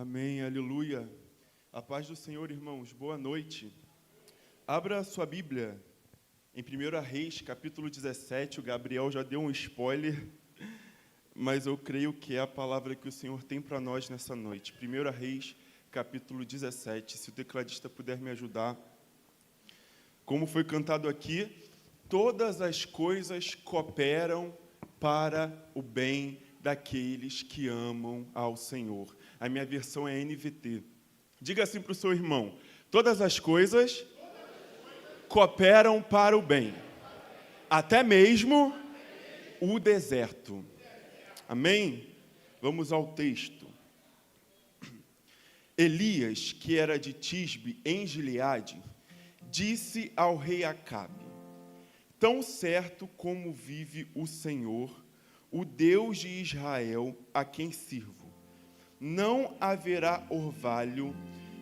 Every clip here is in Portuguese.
Amém, aleluia. A paz do Senhor, irmãos, boa noite. Abra sua Bíblia em 1 Reis, capítulo 17. O Gabriel já deu um spoiler, mas eu creio que é a palavra que o Senhor tem para nós nessa noite. 1 Reis, capítulo 17. Se o tecladista puder me ajudar. Como foi cantado aqui, todas as coisas cooperam para o bem daqueles que amam ao Senhor. A minha versão é NVT. Diga assim para o seu irmão: todas as coisas cooperam para o bem, até mesmo o deserto. Amém? Vamos ao texto. Elias, que era de Tisbe, em Gileade, disse ao rei Acabe: tão certo como vive o Senhor, o Deus de Israel, a quem sirvo, não haverá orvalho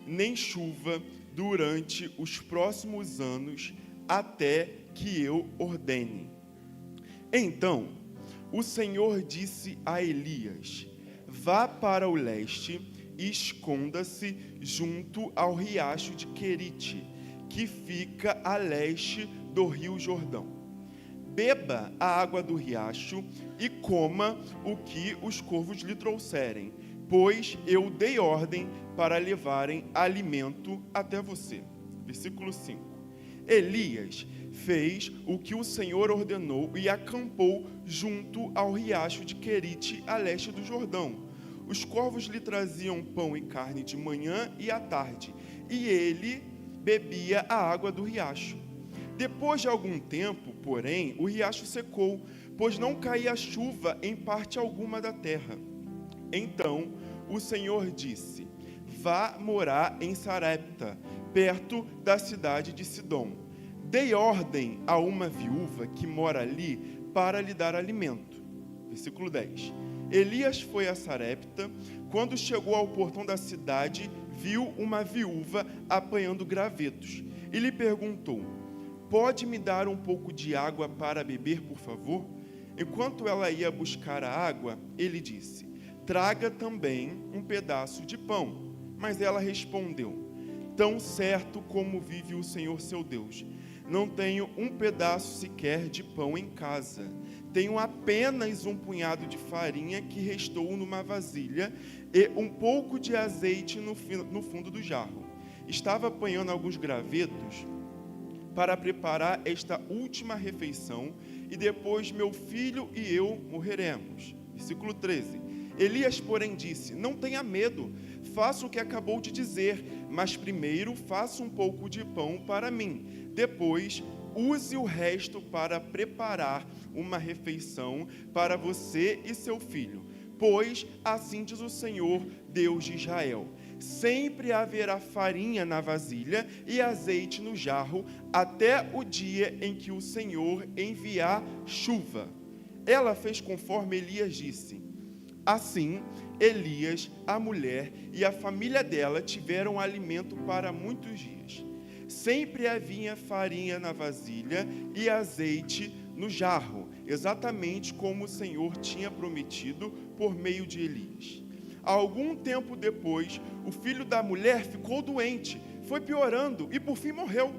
nem chuva durante os próximos anos, até que eu ordene. Então o Senhor disse a Elias: vá para o leste e esconda-se junto ao riacho de Querite, que fica a leste do rio Jordão. Beba a água do riacho e coma o que os corvos lhe trouxerem, pois eu dei ordem para levarem alimento até você. Versículo 5. Elias fez o que o Senhor ordenou e acampou junto ao riacho de Querite, a leste do Jordão. Os corvos lhe traziam pão e carne de manhã e à tarde, e ele bebia a água do riacho. Depois de algum tempo, porém, o riacho secou, pois não caía chuva em parte alguma da terra. Então o Senhor disse: vá morar em Sarepta, perto da cidade de Sidom. Dei ordem a uma viúva que mora ali para lhe dar alimento. Versículo 10. Elias foi a Sarepta. Quando chegou ao portão da cidade, viu uma viúva apanhando gravetos e lhe perguntou: pode me dar um pouco de água para beber, por favor? Enquanto ela ia buscar a água, ele disse: traga também um pedaço de pão. Mas ela respondeu: tão certo como vive o Senhor seu Deus, não tenho um pedaço sequer de pão em casa. Tenho apenas um punhado de farinha que restou numa vasilha e um pouco de azeite no fundo do jarro. Estava apanhando alguns gravetos para preparar esta última refeição, e depois meu filho e eu morreremos. Versículo 13. Elias, porém, disse: não tenha medo, faça o que acabou de dizer, mas primeiro faça um pouco de pão para mim. Depois, use o resto para preparar uma refeição para você e seu filho. Pois assim diz o Senhor, Deus de Israel: sempre haverá farinha na vasilha e azeite no jarro, até o dia em que o Senhor enviar chuva. Ela fez conforme Elias disse. Assim, Elias, a mulher e a família dela tiveram alimento para muitos dias. Sempre havia farinha na vasilha e azeite no jarro, exatamente como o Senhor tinha prometido por meio de Elias. Algum tempo depois, o filho da mulher ficou doente, foi piorando e por fim morreu.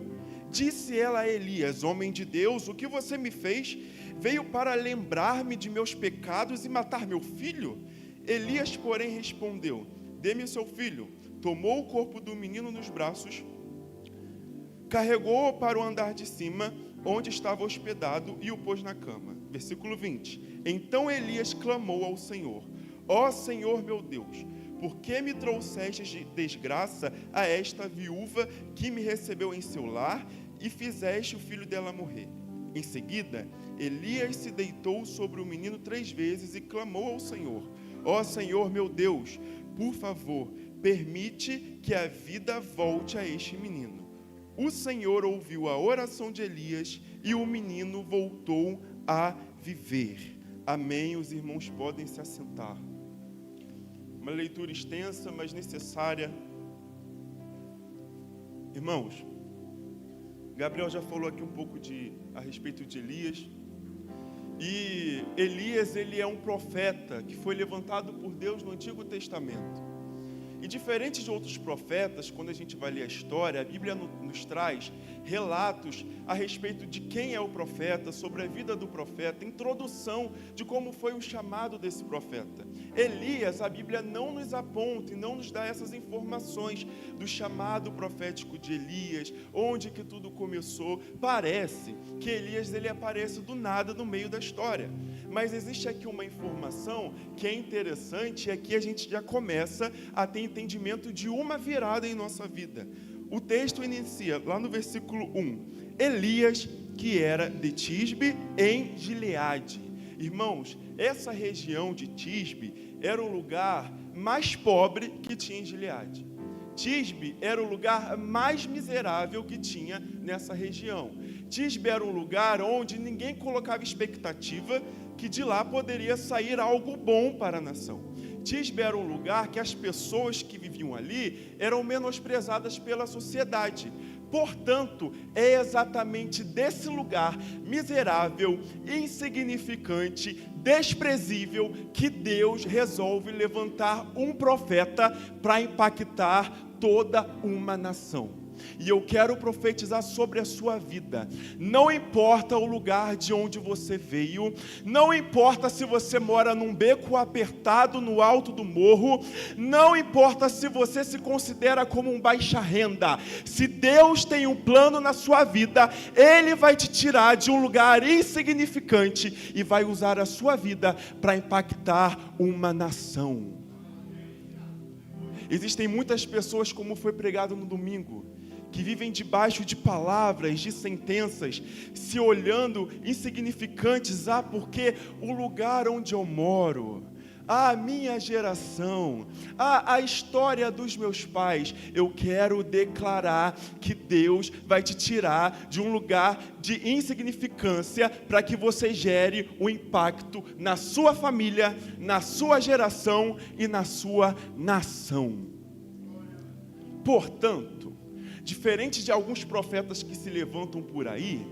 Disse ela a Elias: homem de Deus, o que você me fez? Veio para lembrar-me de meus pecados e matar meu filho? Elias, porém, respondeu: dê-me o seu filho. Tomou o corpo do menino nos braços, carregou-o para o andar de cima, onde estava hospedado, e o pôs na cama. Versículo 20. Então Elias clamou ao Senhor: ó Senhor meu Deus, por que me trouxeste de desgraça a esta viúva que me recebeu em seu lar e fizeste o filho dela morrer? Em seguida, Elias se deitou sobre o menino 3 vezes e clamou ao Senhor: ó Senhor meu Deus, por favor, permite que a vida volte a este menino. O Senhor ouviu a oração de Elias e o menino voltou a viver. Amém. Os irmãos podem se assentar. Uma leitura extensa, mas necessária. Irmãos, Gabriel já falou aqui um pouco a respeito de Elias. E Elias, ele é um profeta que foi levantado por Deus no Antigo Testamento. E diferente de outros profetas, quando a gente vai ler a história, a Bíblia nos traz relatos a respeito de quem é o profeta, sobre a vida do profeta, introdução de como foi o chamado desse profeta. Elias, a Bíblia não nos aponta e não nos dá essas informações do chamado profético de Elias, onde que tudo começou. Parece que Elias ele aparece do nada no meio da história. Mas existe aqui uma informação que é interessante, e aqui a gente já começa a ter entendimento de uma virada em nossa vida. O texto inicia lá no versículo 1, Elias, que era de Tisbe, em Gileade. Irmãos, essa região de Tisbe era o lugar mais pobre que tinha em Gileade. Tisbe era o lugar mais miserável que tinha nessa região. Tisbe era um lugar onde ninguém colocava expectativa que de lá poderia sair algo bom para a nação. Tisbe era um lugar que as pessoas que viviam ali eram menosprezadas pela sociedade. Portanto, é exatamente desse lugar miserável, insignificante, desprezível, que Deus resolve levantar um profeta para impactar toda uma nação. E eu quero profetizar sobre a sua vida. Não importa o lugar de onde você veio, não importa se você mora num beco apertado no alto do morro, não importa se você se considera como um baixa renda. Se Deus tem um plano na sua vida, Ele vai te tirar de um lugar insignificante e vai usar a sua vida para impactar uma nação. Existem muitas pessoas, como foi pregado no domingo, que vivem debaixo de palavras, de sentenças, se olhando insignificantes, porque o lugar onde eu moro, a minha geração, a história dos meus pais. Eu quero declarar que Deus vai te tirar de um lugar de insignificância para que você gere um impacto na sua família, na sua geração e na sua nação. Portanto, diferente de alguns profetas que se levantam por aí,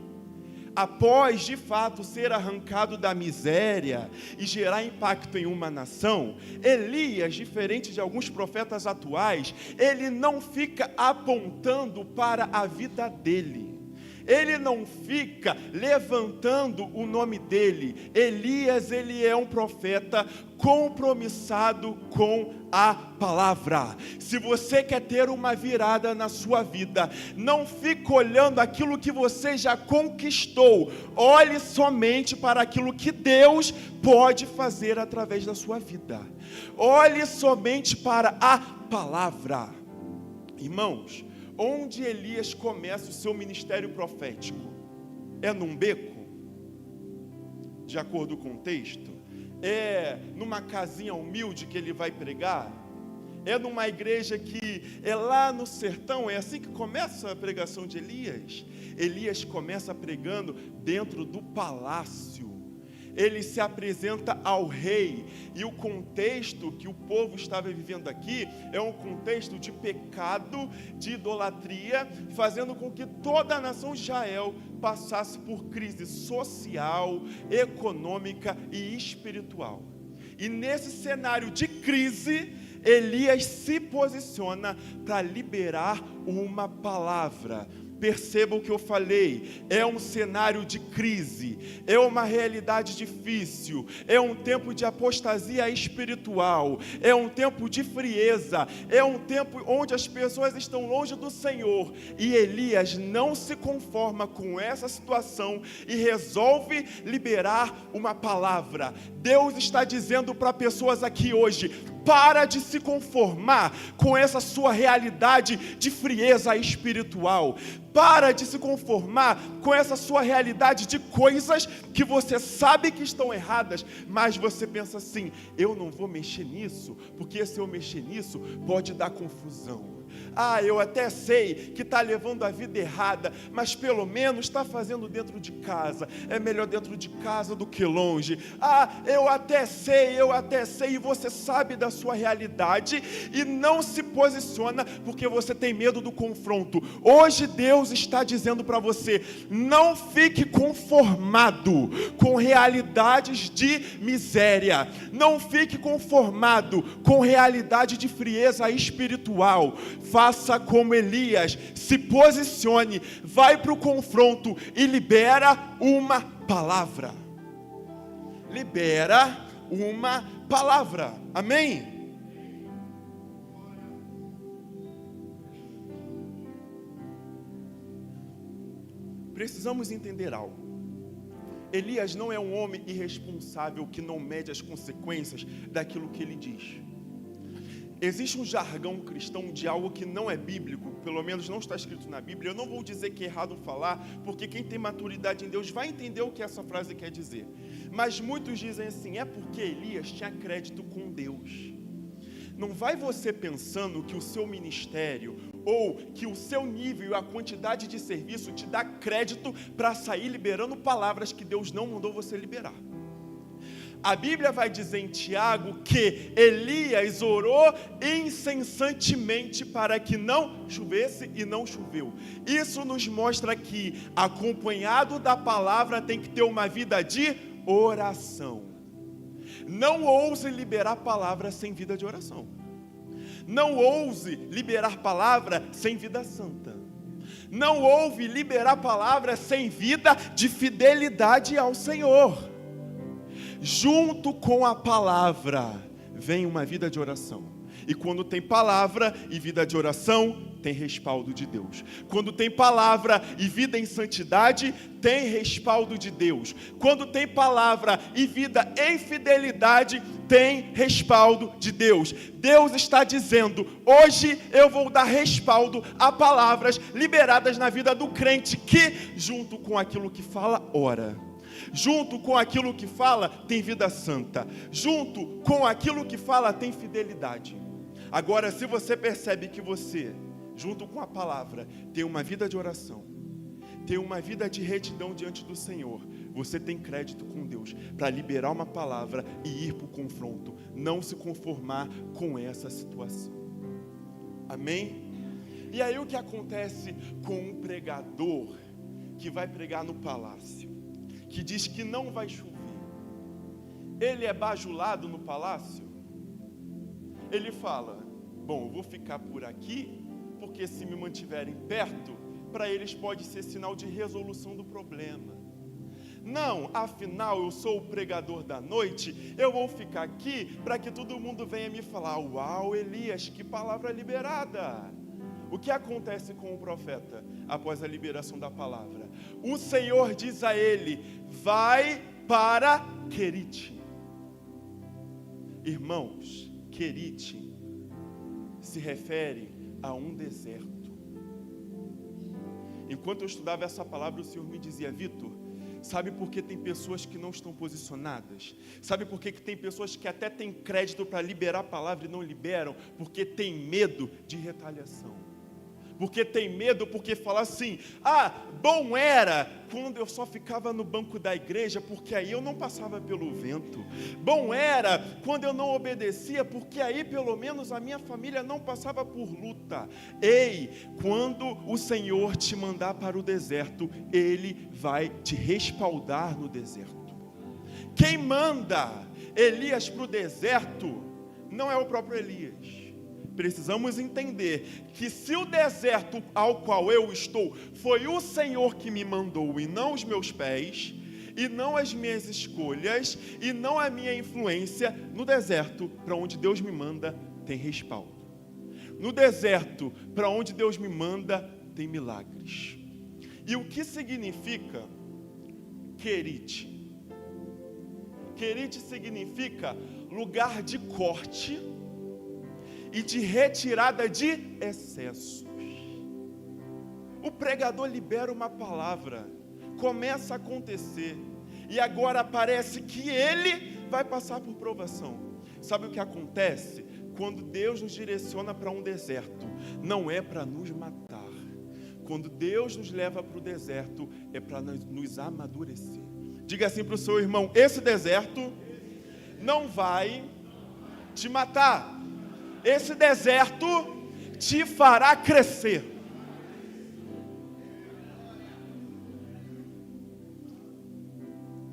após de fato ser arrancado da miséria e gerar impacto em uma nação, Elias, diferente de alguns profetas atuais, ele não fica apontando para a vida dele. Ele não fica levantando o nome dele. Elias, ele é um profeta compromissado com a palavra. Se você quer ter uma virada na sua vida, não fique olhando aquilo que você já conquistou. Olhe somente para aquilo que Deus pode fazer através da sua vida. Olhe somente para a palavra. Irmãos, onde Elias começa o seu ministério profético? É num beco? De acordo com o texto? É numa casinha humilde que ele vai pregar? É numa igreja que é lá no sertão? É assim que começa a pregação de Elias? Elias começa pregando dentro do palácio. Ele se apresenta ao rei, e o contexto que o povo estava vivendo aqui é um contexto de pecado, de idolatria, fazendo com que toda a nação de Israel passasse por crise social, econômica e espiritual. E nesse cenário de crise, Elias se posiciona para liberar uma palavra. Perceba o que eu falei, é um cenário de crise, é uma realidade difícil, é um tempo de apostasia espiritual, é um tempo de frieza, é um tempo onde as pessoas estão longe do Senhor, e Elias não se conforma com essa situação e resolve liberar uma palavra. Deus está dizendo para pessoas aqui hoje: para de se conformar com essa sua realidade de frieza espiritual. Para de se conformar com essa sua realidade de coisas que você sabe que estão erradas, mas você pensa assim: eu não vou mexer nisso, porque se eu mexer nisso, pode dar confusão. eu até sei que está levando a vida errada, mas pelo menos está fazendo dentro de casa. É melhor dentro de casa do que longe. Eu até sei, e você sabe da sua realidade e não se posiciona porque você tem medo do confronto. Hoje Deus está dizendo para você: não fique conformado com realidades de miséria, não fique conformado com realidade de frieza espiritual. Faça como Elias, se posicione, vai para o confronto e libera uma palavra. Libera uma palavra. Amém? Precisamos entender algo. Elias não é um homem irresponsável que não mede as consequências daquilo que ele diz. Existe um jargão cristão de algo que não é bíblico, pelo menos não está escrito na Bíblia. Eu não vou dizer que é errado falar, porque quem tem maturidade em Deus vai entender o que essa frase quer dizer. Mas muitos dizem assim: é porque Elias tinha crédito com Deus. Não vai você pensando que o seu ministério ou que o seu nível e a quantidade de serviço te dá crédito para sair liberando palavras que Deus não mandou você liberar. A Bíblia vai dizer em Tiago que Elias orou incessantemente para que não chovesse e não choveu. Isso nos mostra que, acompanhado da palavra, tem que ter uma vida de oração. Não ouse liberar palavra sem vida de oração. Não ouse liberar palavra sem vida santa. Não ouse liberar palavra sem vida de fidelidade ao Senhor. Junto com a palavra vem uma vida de oração. E quando tem palavra e vida de oração, tem respaldo de Deus. Quando tem palavra e vida em santidade, tem respaldo de Deus. Quando tem palavra e vida em fidelidade, tem respaldo de Deus. Deus está dizendo: hoje eu vou dar respaldo a palavras liberadas na vida do crente que, junto com aquilo que fala, ora. Junto com aquilo que fala, tem vida santa. Junto com aquilo que fala, tem fidelidade. Agora, se você percebe que você, junto com a palavra, tem uma vida de oração, tem uma vida de retidão diante do Senhor, você tem crédito com Deus para liberar uma palavra e ir para o confronto, não se conformar com essa situação. Amém? E aí o que acontece com um pregador que vai pregar no palácio, que diz que não vai chover? Ele é bajulado no palácio? Ele fala: bom, eu vou ficar por aqui, porque se me mantiverem perto, para eles pode ser sinal de resolução do problema. Não, afinal eu sou o pregador da noite, eu vou ficar aqui para que todo mundo venha me falar: uau, Elias, que palavra liberada. O que acontece com o profeta após a liberação da palavra? O Senhor diz a ele: vai para Querite. Irmãos, Querite se refere a um deserto. Enquanto eu estudava essa palavra, o Senhor me dizia: Vitor, sabe por que tem pessoas que não estão posicionadas? Sabe por que tem pessoas que até têm crédito para liberar a palavra e não liberam? Porque tem medo de retaliação. Porque tem medo, porque fala assim: bom era quando eu só ficava no banco da igreja, porque aí eu não passava pelo vento. Bom era quando eu não obedecia, porque aí pelo menos a minha família não passava por luta. Ei, quando o Senhor te mandar para o deserto, Ele vai te respaldar no deserto. Quem manda Elias para o deserto não é o próprio Elias. Precisamos entender que se o deserto ao qual eu estou foi o Senhor que me mandou e não os meus pés, e não as minhas escolhas, e não a minha influência, no deserto para onde Deus me manda tem respaldo. No deserto para onde Deus me manda tem milagres. E o que significa Querite? Querite significa lugar de corte e de retirada de excessos. O pregador libera uma palavra, começa a acontecer, e agora parece que ele vai passar por provação. Sabe o que acontece? quando Deus nos direciona para um deserto, não é para nos matar. Quando Deus nos leva para o deserto, é para nos amadurecer. Diga assim para o seu irmão: esse deserto não vai te matar. Esse deserto te fará crescer.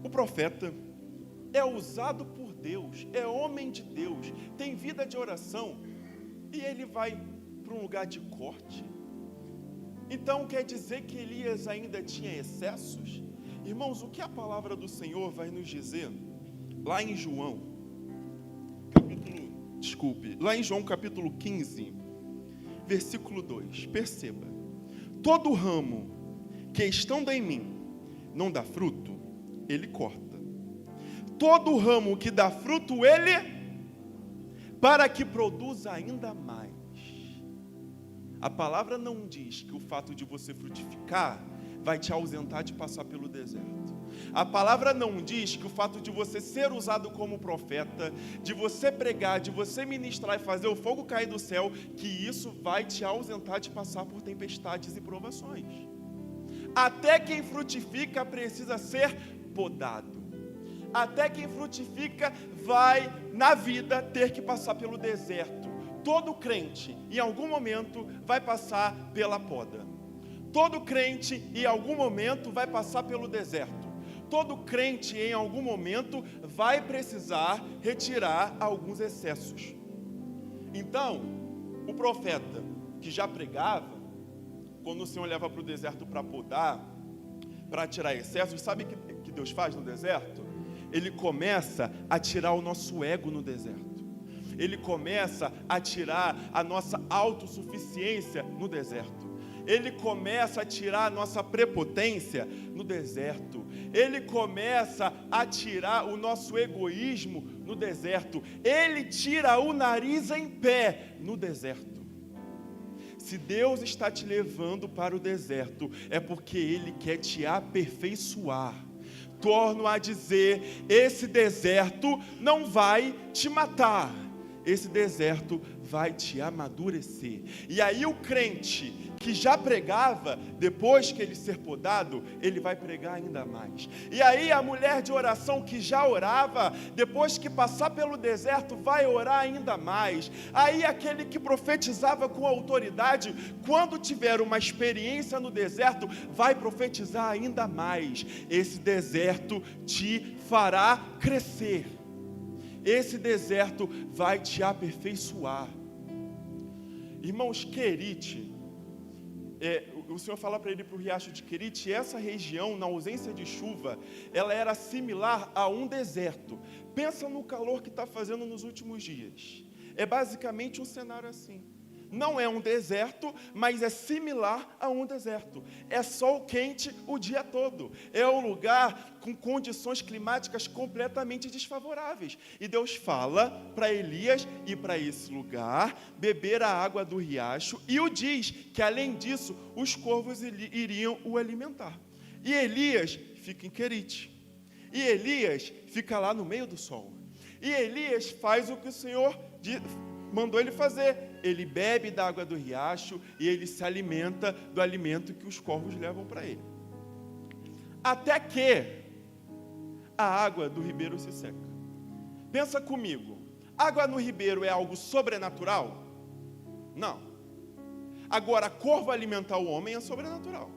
O profeta é usado por Deus, é homem de Deus, tem vida de oração, e ele vai para um lugar de corte. Então quer dizer que Elias ainda tinha excessos? Irmãos, o que a palavra do Senhor vai nos dizer lá em João, capítulo 15, versículo 2, perceba: todo ramo que estando em mim não dá fruto, ele corta. Todo ramo que dá fruto, ele, para que produza ainda mais. A palavra não diz que o fato de você frutificar vai te ausentar de passar pelo deserto. A palavra não diz que o fato de você ser usado como profeta, de você pregar, de você ministrar e fazer o fogo cair do céu, que isso vai te ausentar de passar por tempestades e provações. Até quem frutifica precisa ser podado. Até quem frutifica vai, na vida, ter que passar pelo deserto. Todo crente, em algum momento, vai passar pela poda. Todo crente, em algum momento, vai passar pelo deserto. Todo crente, em algum momento, vai precisar retirar alguns excessos. Então, o profeta que já pregava, quando o Senhor leva para o deserto para podar, para tirar excessos, sabe o que Deus faz no deserto? Ele começa a tirar o nosso ego no deserto. Ele começa a tirar a nossa autossuficiência no deserto. Ele começa a tirar a nossa prepotência no deserto. Ele começa a tirar o nosso egoísmo no deserto. Ele tira o nariz em pé no deserto. Se Deus está te levando para o deserto, é porque Ele quer te aperfeiçoar. Torno a dizer, esse deserto não vai te matar. Esse deserto vai te amadurecer. E aí o crente que já pregava, depois que ele ser podado, ele vai pregar ainda mais. E aí a mulher de oração que já orava, depois que passar pelo deserto, vai orar ainda mais. Aí aquele que profetizava com autoridade, quando tiver uma experiência no deserto, vai profetizar ainda mais. Esse deserto te fará crescer. Esse deserto vai te aperfeiçoar. Irmãos, Querite, o Senhor fala para ele para o riacho de Querite, e essa região, na ausência de chuva, ela era similar a um deserto. Pensa no calor que está fazendo nos últimos dias. É basicamente um cenário assim. Não é um deserto, mas é similar a um deserto. É sol quente o dia todo. É um lugar com condições climáticas completamente desfavoráveis. E Deus fala para Elias ir para esse lugar, beber a água do riacho, e o diz que, além disso, os corvos iriam o alimentar. E Elias fica em Querite. E Elias fica lá no meio do sol. E Elias faz o que o Senhor mandou ele fazer. Ele bebe da água do riacho e ele se alimenta do alimento que os corvos levam para ele. Até que a água do ribeiro se seca. Pensa comigo, água no ribeiro é algo sobrenatural? Não. Agora, corvo alimentar o homem é sobrenatural.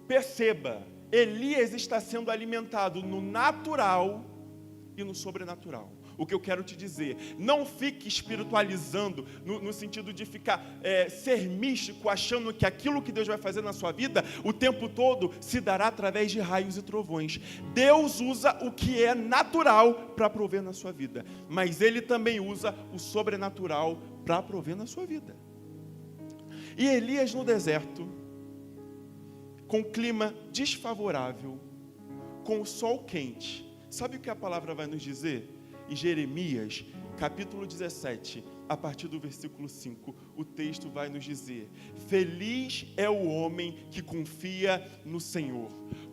Perceba, Elias está sendo alimentado no natural e no sobrenatural. O que eu quero te dizer, não fique espiritualizando no sentido de ficar ser místico, achando que aquilo que Deus vai fazer na sua vida o tempo todo se dará através de raios e trovões. Deus usa o que é natural para prover na sua vida, mas Ele também usa o sobrenatural para prover na sua vida. E Elias no deserto, com clima desfavorável, com o sol quente, sabe o que a palavra vai nos dizer? Em Jeremias, capítulo 17, a partir do versículo 5, o texto vai nos dizer: feliz é o homem que confia no Senhor,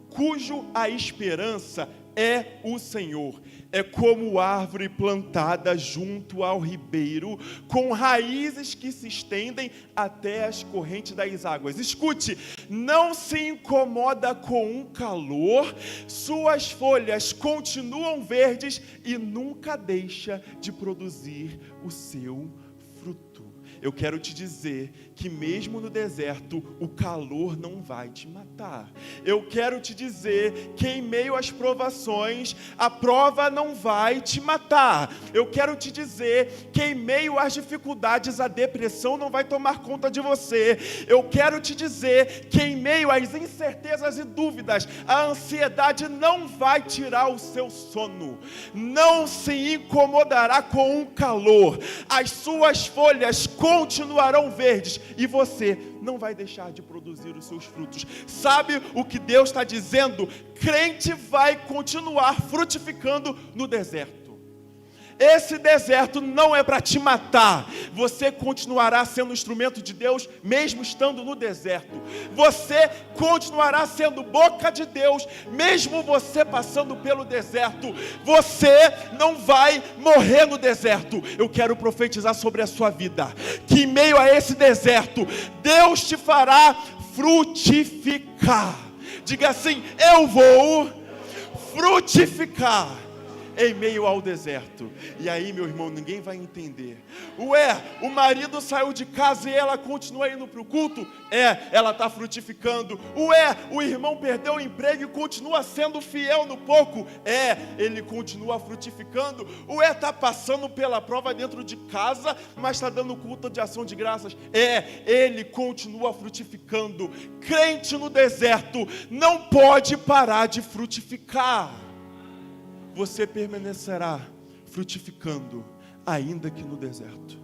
cujo a esperança é o Senhor. É como árvore plantada junto ao ribeiro, com raízes que se estendem até as correntes das águas. Escute, não se incomoda com o calor, suas folhas continuam verdes e nunca deixa de produzir o seu fruto. Eu quero te dizer que mesmo no deserto, o calor não vai te matar. Eu quero te dizer que em meio às provações, a prova não vai te matar. Eu quero te dizer que em meio às dificuldades, a depressão não vai tomar conta de você. Eu quero te dizer que em meio às incertezas e dúvidas, a ansiedade não vai tirar o seu sono. Não se incomodará com o calor. As suas folhas continuarão verdes e você não vai deixar de produzir os seus frutos. Sabe o que Deus está dizendo? Crente vai continuar frutificando no deserto. Esse deserto não é para te matar. Você continuará sendo instrumento de Deus, mesmo estando no deserto. Você continuará sendo boca de Deus, mesmo você passando pelo deserto. Você não vai morrer no deserto. Eu quero profetizar sobre a sua vida, que em meio a esse deserto, Deus te fará frutificar. Diga assim: eu vou frutificar em meio ao deserto. E aí, meu irmão, ninguém vai entender. Ué, o marido saiu de casa e ela continua indo para o culto? Ela está frutificando. Ué, o irmão perdeu o emprego e continua sendo fiel no pouco? Ele continua frutificando. Ué, está passando pela prova dentro de casa, mas está dando culto de ação de graças? Ele continua frutificando. Crente no deserto não pode parar de frutificar. Você permanecerá frutificando, ainda que no deserto.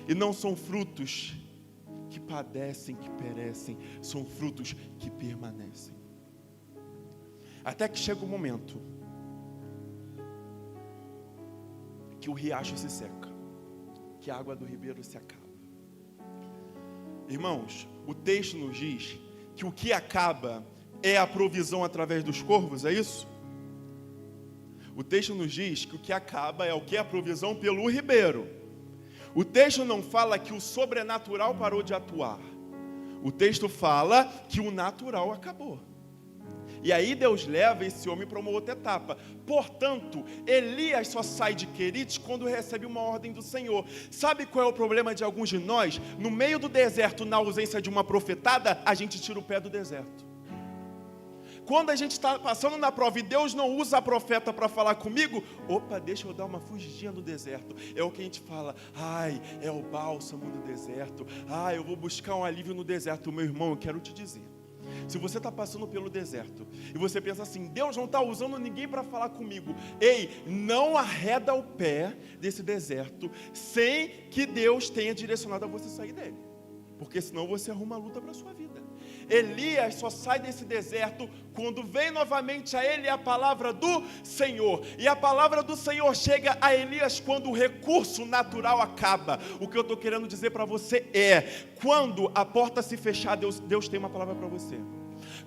E não são frutos que padecem, que perecem, são frutos que permanecem. Até que chega o momento que o riacho se seca, que a água do ribeiro se acaba. Irmãos, o texto nos diz que o que acaba é a provisão através dos corvos, é isso? O texto nos diz que o que acaba é o que? A provisão pelo ribeiro. O texto não fala que o sobrenatural parou de atuar. O texto fala que o natural acabou. E aí Deus leva esse homem para uma outra etapa. Portanto, Elias só sai de Querite quando recebe uma ordem do Senhor. Sabe qual é o problema de alguns de nós? No meio do deserto, na ausência de uma profetada, a gente tira o pé do deserto. Quando a gente está passando na prova e Deus não usa a profeta para falar comigo, deixa eu dar uma fugidinha no deserto. É o que a gente fala: é o bálsamo no deserto. Eu vou buscar um alívio no deserto. Meu irmão, eu quero te dizer, se você está passando pelo deserto e você pensa assim: Deus não está usando ninguém para falar comigo, não arreda o pé desse deserto sem que Deus tenha direcionado a você sair dele, porque senão você arruma a luta para a sua vida. Elias só sai desse deserto quando vem novamente a ele a palavra do Senhor. E a palavra do Senhor chega a Elias quando o recurso natural acaba. O que eu estou querendo dizer para você é: quando a porta se fechar, Deus tem uma palavra para você.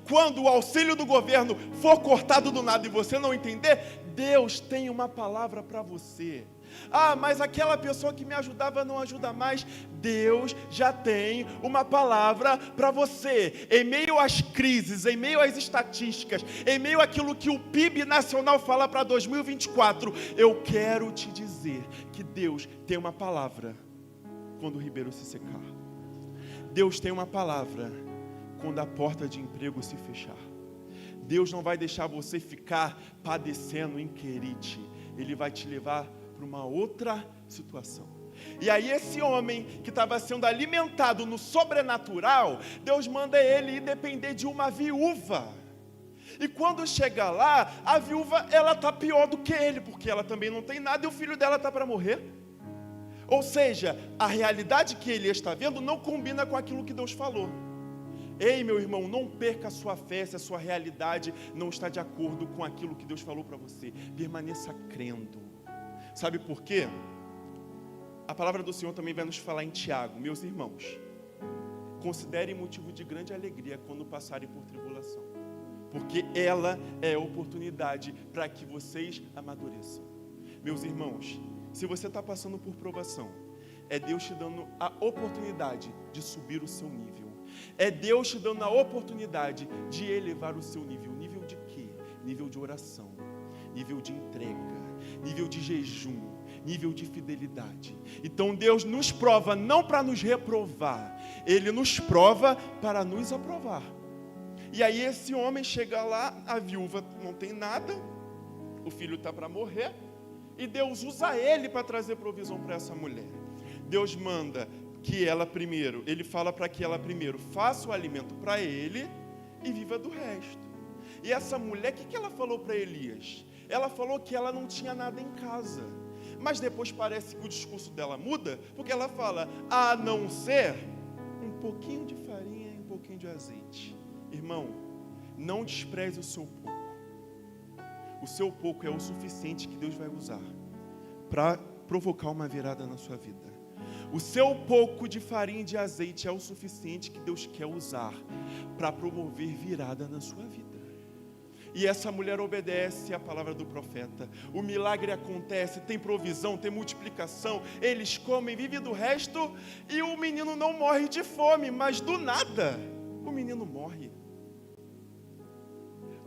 Quando o auxílio do governo for cortado do nada e você não entender, Deus tem uma palavra para você. Mas aquela pessoa que me ajudava não ajuda mais. Deus já tem uma palavra para você. Em meio às crises, em meio às estatísticas, em meio àquilo que o PIB nacional fala para 2024, eu quero te dizer que Deus tem uma palavra quando o ribeiro se secar. Deus tem uma palavra quando a porta de emprego se fechar. Deus não vai deixar você ficar padecendo em Querite. Ele vai te levar para uma outra situação. E aí esse homem que estava sendo alimentado no sobrenatural, Deus manda ele ir depender de uma viúva. E quando chega lá, a viúva, ela está pior do que ele, porque ela também não tem nada e o filho dela está para morrer. Ou seja, a realidade que ele está vendo não combina com aquilo que Deus falou. Meu irmão, não perca a sua fé se a sua realidade não está de acordo com aquilo que Deus falou para você. Permaneça crendo. Sabe por quê? A palavra do Senhor também vai nos falar em Tiago: meus irmãos, considerem motivo de grande alegria quando passarem por tribulação. porque ela é a oportunidade para que vocês amadureçam. Meus irmãos, se você está passando por provação, é Deus te dando a oportunidade de subir o seu nível. É Deus te dando a oportunidade de elevar o seu nível. Nível de quê? Nível de oração, nível de entrega, nível de jejum, nível de fidelidade. Então Deus nos prova não para nos reprovar, Ele nos prova para nos aprovar. E aí esse homem chega lá, a viúva não tem nada, o filho está para morrer, e Deus usa ele para trazer provisão para essa mulher. Deus manda que ela primeiro, ele fala para que ela primeiro faça o alimento para ele e viva do resto. E essa mulher, o que ela falou para Elias? Ela falou que ela não tinha nada em casa. Mas depois parece que o discurso dela muda, porque ela fala, a não ser um pouquinho de farinha e um pouquinho de azeite. Irmão, não despreze o seu pouco. O seu pouco é o suficiente que Deus vai usar para provocar uma virada na sua vida. O seu pouco de farinha e de azeite é o suficiente que Deus quer usar para promover virada na sua vida. E essa mulher obedece à palavra do profeta. O milagre acontece, tem provisão, tem multiplicação. Eles comem, vivem do resto, e o menino não morre de fome, mas do nada, o menino morre.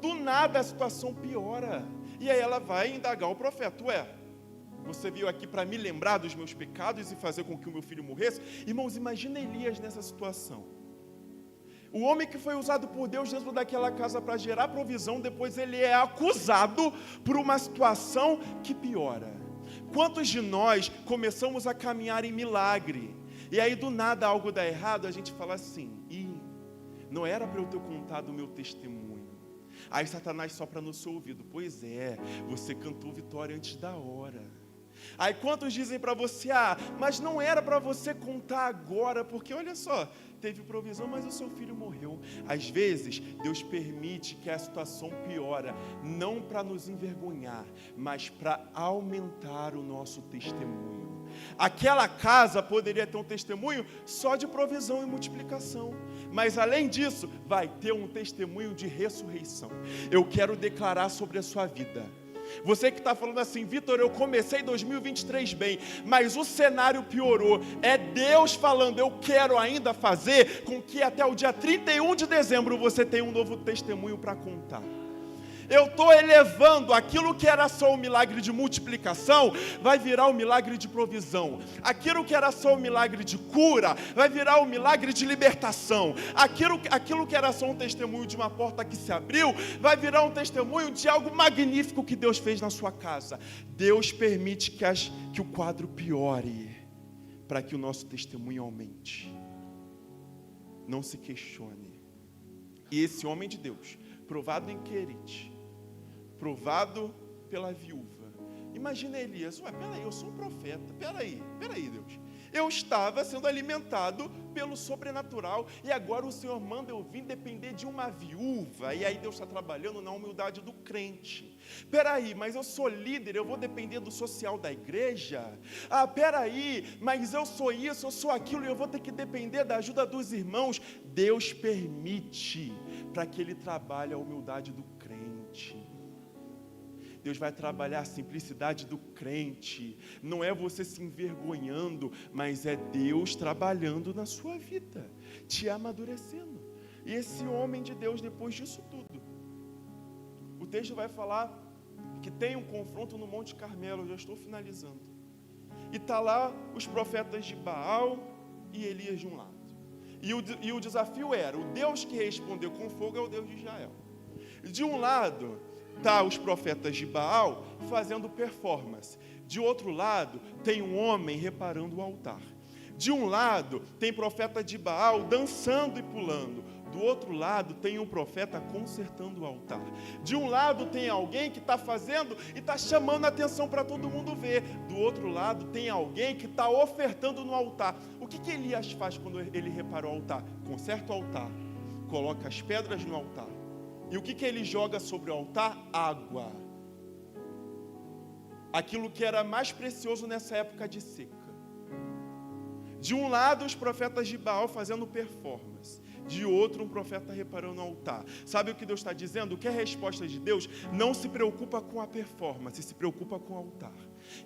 Do nada a situação piora. E aí ela vai indagar o profeta. Ué, você veio aqui para me lembrar dos meus pecados e fazer com que o meu filho morresse? Irmãos, imagina Elias nessa situação. O homem que foi usado por Deus dentro daquela casa para gerar provisão, depois ele é acusado por uma situação que piora. Quantos de nós começamos a caminhar em milagre, e aí do nada algo dá errado, a gente fala assim, não era para eu ter contado o meu testemunho. Aí Satanás sopra no seu ouvido, pois é, você cantou vitória antes da hora. Aí quantos dizem para você, mas não era para você contar agora, porque olha só, teve provisão, mas o seu filho morreu. Às vezes, Deus permite que a situação piora, não para nos envergonhar, mas para aumentar o nosso testemunho. Aquela casa poderia ter um testemunho só de provisão e multiplicação, mas além disso, vai ter um testemunho de ressurreição. Eu quero declarar sobre a sua vida. Você que está falando assim, Vitor, eu comecei 2023 bem, mas o cenário piorou. É Deus falando, eu quero ainda fazer com que até o dia 31 de dezembro você tenha um novo testemunho para contar. Eu estou elevando aquilo que era só um milagre de multiplicação, vai virar um milagre de provisão. Aquilo que era só um milagre de cura, vai virar um milagre de libertação. Aquilo que era só um testemunho de uma porta que se abriu, vai virar um testemunho de algo magnífico que Deus fez na sua casa. Deus permite que o quadro piore, para que o nosso testemunho aumente. Não se questione. E esse homem de Deus, provado em Querite, provado pela viúva. Imagina Elias, peraí, eu sou um profeta, peraí, Deus. Eu estava sendo alimentado pelo sobrenatural e agora o Senhor manda eu vir depender de uma viúva. E aí Deus está trabalhando na humildade do crente. Peraí, mas eu sou líder, eu vou depender do social da igreja? Peraí, mas eu sou isso, eu sou aquilo e eu vou ter que depender da ajuda dos irmãos. Deus permite para que Ele trabalhe a humildade do crente. Deus vai trabalhar a simplicidade do crente. Não é você se envergonhando, mas é Deus trabalhando na sua vida, te amadurecendo. E esse homem de Deus, depois disso tudo, o texto vai falar que tem um confronto no Monte Carmelo. Eu já estou finalizando. E está lá os profetas de Baal e Elias de um lado. E o desafio era, o Deus que respondeu com fogo é o Deus de Israel. De um lado está os profetas de Baal fazendo performance. De outro lado, tem um homem reparando o altar. De um lado, tem profeta de Baal dançando e pulando. Do outro lado, tem um profeta consertando o altar. De um lado, tem alguém que está fazendo e está chamando a atenção para todo mundo ver. Do outro lado, tem alguém que está ofertando no altar. O que Elias faz quando ele repara o altar? Conserta o altar, coloca as pedras no altar. E o que ele joga sobre o altar? Água. Aquilo que era mais precioso nessa época de seca. De um lado, os profetas de Baal fazendo performance. de outro um profeta reparou no altar. Sabe o que Deus está dizendo? Que a resposta de Deus não se preocupa com a performance, se preocupa com o altar.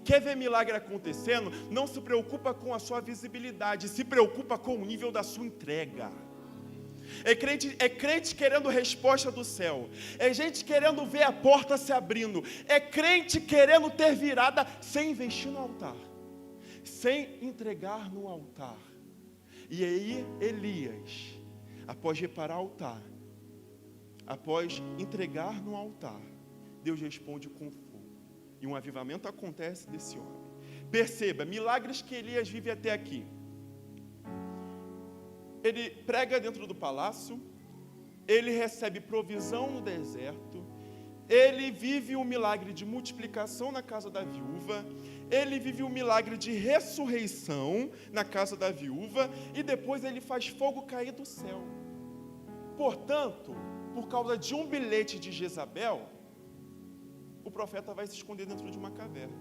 Quer ver milagre acontecendo? Não se preocupa com a sua visibilidade, se preocupa com o nível da sua entrega. É crente querendo resposta do céu. É gente querendo ver a porta se abrindo. É crente querendo ter virada sem investir no altar, sem entregar no altar. E aí Elias, após reparar o altar, após entregar no altar, Deus responde com fogo. E um avivamento acontece desse homem. Perceba, milagres que Elias vive até aqui. Ele prega dentro do palácio, ele recebe provisão no deserto, ele vive um milagre de multiplicação na casa da viúva, ele vive um milagre de ressurreição na casa da viúva, e depois ele faz fogo cair do céu. Portanto, por causa de um bilhete de Jezabel, o profeta vai se esconder dentro de uma caverna.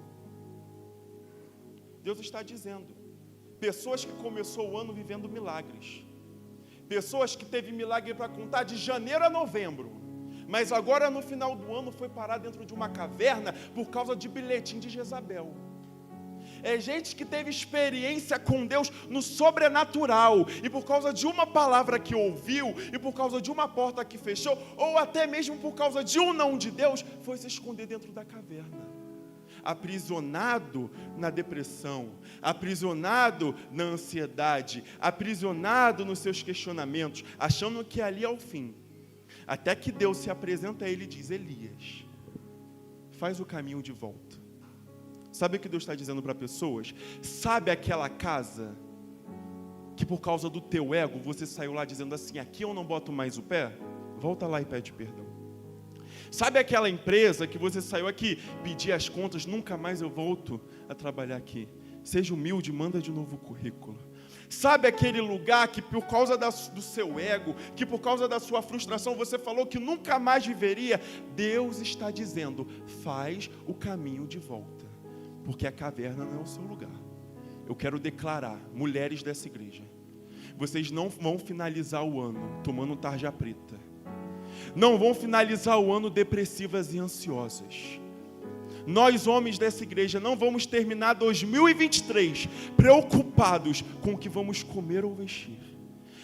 Deus está dizendo, pessoas que começou o ano vivendo milagres, pessoas que teve milagre para contar de janeiro a novembro, mas agora no final do ano foi parar dentro de uma caverna por causa de bilhetim de Jezabel. É gente que teve experiência com Deus no sobrenatural, e por causa de uma palavra que ouviu, e por causa de uma porta que fechou, ou até mesmo por causa de um não de Deus, foi se esconder dentro da caverna, aprisionado na depressão, aprisionado na ansiedade, aprisionado nos seus questionamentos, achando que ali é o fim. Até que Deus se apresenta a ele e diz: Elias, faz o caminho de volta. Sabe o que Deus está dizendo para pessoas? Sabe aquela casa que por causa do teu ego você saiu lá dizendo assim: aqui eu não boto mais o pé? Volta lá e pede perdão. Sabe aquela empresa que você saiu aqui, pedir as contas, nunca mais eu volto a trabalhar aqui? Seja humilde, manda de novo o currículo. Sabe aquele lugar que por causa do seu ego, que por causa da sua frustração você falou que nunca mais viveria? Deus está dizendo: faz o caminho de volta, porque a caverna não é o seu lugar. Eu quero declarar, mulheres dessa igreja, vocês não vão finalizar o ano tomando tarja preta, não vão finalizar o ano depressivas e ansiosas. Nós, homens dessa igreja, não vamos terminar 2023 preocupados com o que vamos comer ou vestir.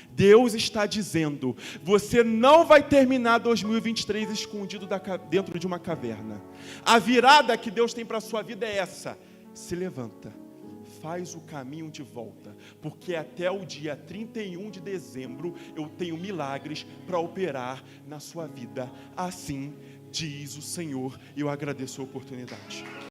Deus está dizendo: você não vai terminar 2023 escondido dentro de uma caverna. A virada que Deus tem para a sua vida é essa: se levanta, faz o caminho de volta, porque até o dia 31 de dezembro eu tenho milagres para operar na sua vida. Assim diz o Senhor, e eu agradeço a oportunidade.